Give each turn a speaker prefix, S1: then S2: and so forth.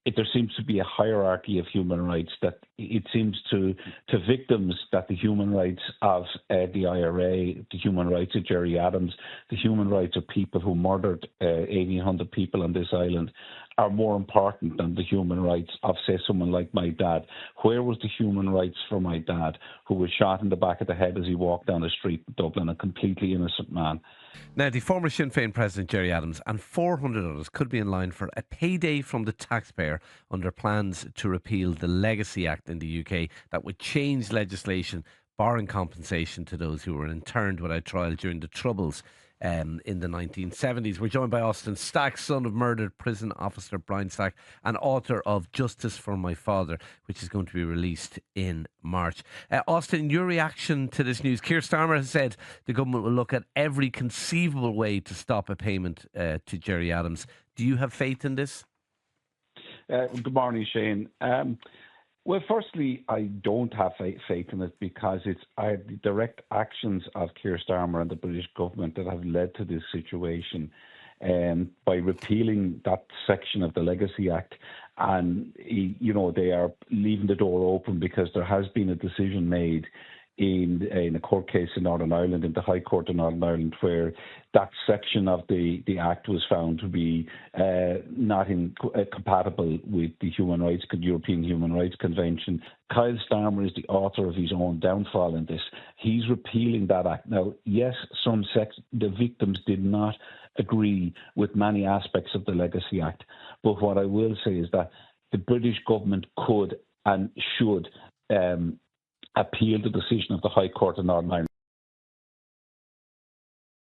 S1: there seems to be a hierarchy of human rights, that it seems to victims that the human rights of the IRA, the human rights of Gerry Adams, the human rights of people who murdered 1,800 people on this island are more important than the human rights of, say, someone like my dad. Where was the human rights for my dad, who was shot in the back of the head as he walked down the street in Dublin, a completely innocent man?
S2: Now, the former Sinn Féin President Gerry Adams and 400 others could be in line for a payday from the taxpayer under plans to repeal the Legacy Act in the UK that would change legislation barring compensation to those who were interned without trial during the Troubles in the 1970s. We're joined by Austin Stack, son of murdered prison officer Brian Stack and author of Justice for My Father, which is going to be released in March. Austin, your reaction to this news? Keir Starmer has said the government will look at every conceivable way to stop a payment to Gerry Adams. Do you have faith in this?
S1: Good morning, Shane. Well, firstly, I don't have faith in it, because it's the direct actions of Keir Starmer and the British government that have led to this situation. By repealing that section of the Legacy Act, and they are leaving the door open, because there has been a decision made in a court case in Northern Ireland, in the High Court of Northern Ireland, where that section of the Act was found to be not compatible with the European Human Rights Convention. Kyle Starmer is the author of his own downfall in this. He's repealing that Act. Now, yes, the victims did not agree with many aspects of the Legacy Act, but what I will say is that the British government could and should appeal the decision of the High Court of Northern Ireland.